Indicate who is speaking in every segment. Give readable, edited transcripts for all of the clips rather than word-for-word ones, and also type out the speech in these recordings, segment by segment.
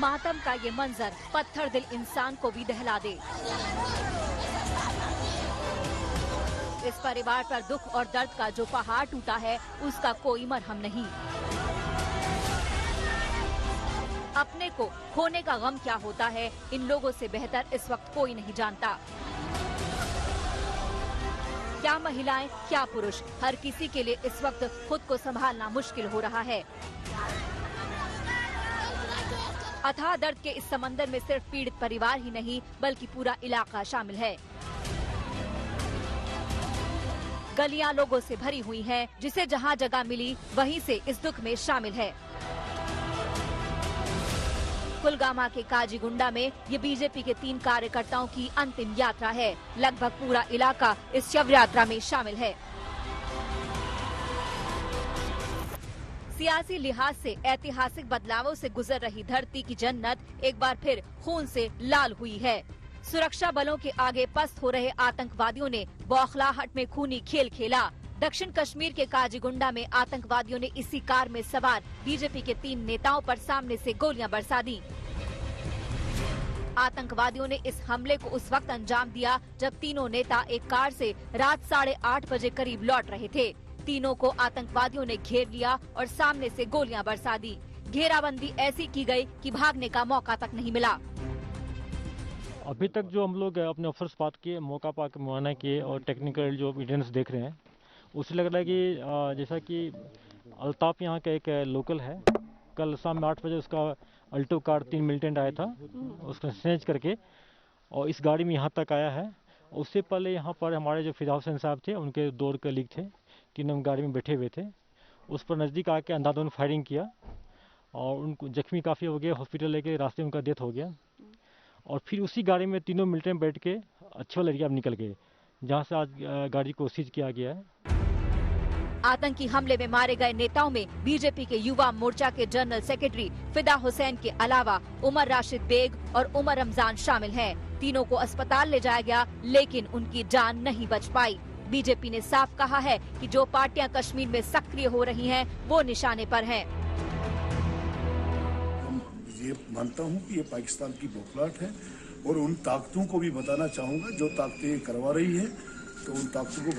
Speaker 1: मातम का ये मंजर पत्थर दिल इंसान को भी दहला दे। इस परिवार पर दुख और दर्द का जो पहाड़ टूटा है, उसका कोई मरहम नहीं। अपने को खोने का गम क्या होता है, इन लोगों से बेहतर इस वक्त कोई नहीं जानता। क्या महिलाएं, क्या पुरुष, हर किसी के लिए इस वक्त खुद को संभालना मुश्किल हो रहा है। अथाह दर्द के इस समंदर में सिर्फ पीड़ित परिवार ही नहीं, बल्कि पूरा इलाका शामिल है। गलियां लोगों से भरी हुई हैं, जिसे जहां जगह मिली वहीं से इस दुख में शामिल है। कुलगामा के काजीगुंडा में ये बीजेपी के 3 कार्यकर्ताओं की अंतिम यात्रा है। लगभग पूरा इलाका इस शव यात्रा में शामिल है। सियासी लिहाज से ऐतिहासिक बदलावों से गुजर रही धरती की जन्नत एक बार फिर खून से लाल हुई है। सुरक्षा बलों के आगे पस्त हो रहे आतंकवादियों ने बौखलाहट में खूनी खेल खेला। दक्षिण कश्मीर के काजीगुंडा में आतंकवादियों ने इसी कार में सवार बीजेपी के 3 नेताओं पर सामने से गोलियां बरसा दी। आतंकवादियों ने इस हमले को उस वक्त अंजाम दिया जब तीनों नेता एक कार से रात 8:30 बजे करीब लौट रहे थे। तीनों को आतंकवादियों ने घेर लिया और सामने से गोलियां बरसा दी। घेराबंदी ऐसी की गई कि भागने का मौका तक नहीं मिला।
Speaker 2: अभी तक जो हम लोग अपने ऑफिसर्स बात किए, मौका पा के मुआयना किए और टेक्निकल जो एविडेंस देख रहे हैं, उससे लग रहा है कि जैसा कि अल्ताफ यहाँ का एक लोकल है, कल शाम में 8 बजे उसका अल्टो कार 3 मिलिटेंट आया था, उसको स्नेच करके और इस गाड़ी में यहाँ तक आया है। उससे पहले यहाँ पर हमारे जो फिदा हुसैन साहब थे, उनके 2 कलीग थे, तीनों गाड़ी में बैठे हुए थे। उस पर नज़दीक आके अंधाधुंध फायरिंग किया और उनको जख्मी काफ़ी हो गए, हॉस्पिटल लेके रास्ते में उनका डेथ हो गया। और फिर उसी गाड़ी में तीनों मिलिटेंट बैठ के अच्छे वाले एरिया में निकल गए, जहाँ से आज गाड़ी को सीज किया गया है।
Speaker 1: आतंकी हमले में मारे गए नेताओं में बीजेपी के युवा मोर्चा के जनरल सेक्रेटरी फिदा हुसैन के अलावा उमर राशिद बेग और उमर रमजान शामिल हैं। तीनों को अस्पताल ले जाया गया, लेकिन उनकी जान नहीं बच पाई। बीजेपी ने साफ कहा है कि जो पार्टियां कश्मीर में सक्रिय हो रही हैं, वो निशाने पर हैं।
Speaker 3: ये मानता हूँ कि ये पाकिस्तान की बौखलाहट है और उन ताकतों को भी बताना चाहूँगा जो ताकतें करवा रही है, तो उन ताकतों को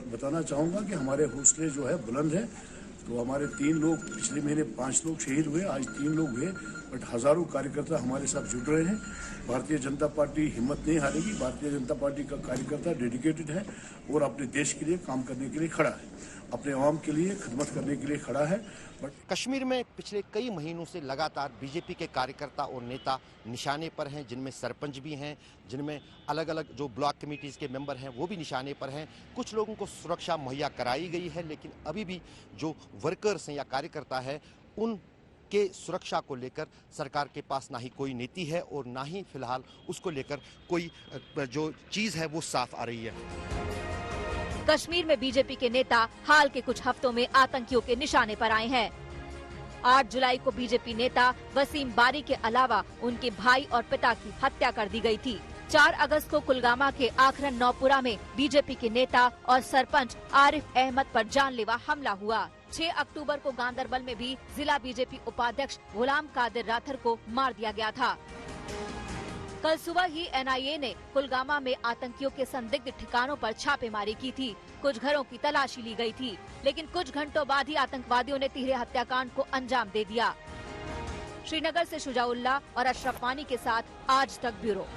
Speaker 3: बताना चाहूँगा कि हमारे हौसले जो है बुलंद है। तो हमारे 3 लोग, पिछले महीने 5 लोग शहीद हुए, आज 3 लोग हुए, बट हज़ारों कार्यकर्ता हमारे साथ जुड़ रहे हैं। भारतीय जनता पार्टी हिम्मत नहीं हारेगी। भारतीय जनता पार्टी का कार्यकर्ता डेडिकेटेड है और अपने देश के लिए काम करने के लिए खड़ा है, अपने आवाम के लिए खिदमत करने के लिए खड़ा है। बट
Speaker 4: कश्मीर में पिछले कई महीनों से लगातार बीजेपी के कार्यकर्ता और नेता निशाने पर हैं, जिनमें सरपंच भी हैं, जिनमें अलग अलग जो ब्लॉक कमेटीज़ के मेंबर हैं वो भी निशाने पर हैं। कुछ लोगों को सुरक्षा मुहैया कराई गई है, लेकिन अभी भी जो वर्कर्स हैं या कार्यकर्ता है, उनके सुरक्षा को लेकर सरकार के पास ना ही कोई नीति है और ना ही फिलहाल उसको लेकर कोई जो चीज़ है वो साफ आ रही है।
Speaker 1: कश्मीर में बीजेपी के नेता हाल के कुछ हफ्तों में आतंकियों के निशाने पर आए हैं। 8 जुलाई को बीजेपी नेता वसीम बारी के अलावा उनके भाई और पिता की हत्या कर दी गई थी। 4 अगस्त को कुलगामा के आखरन नौपुरा में बीजेपी के नेता और सरपंच आरिफ अहमद पर जानलेवा हमला हुआ। 6 अक्टूबर को गांदरबल में भी जिला बीजेपी उपाध्यक्ष गुलाम कादिर राथर को मार दिया गया था। कल सुबह ही एनआईए ने कुलगामा में आतंकियों के संदिग्ध ठिकानों पर छापेमारी की थी। कुछ घरों की तलाशी ली गई थी, लेकिन कुछ घंटों बाद ही आतंकवादियों ने तिहरे हत्याकांड को अंजाम दे दिया। श्रीनगर से शुजाउल्लाह और अशरफ वानी के साथ आज तक ब्यूरो।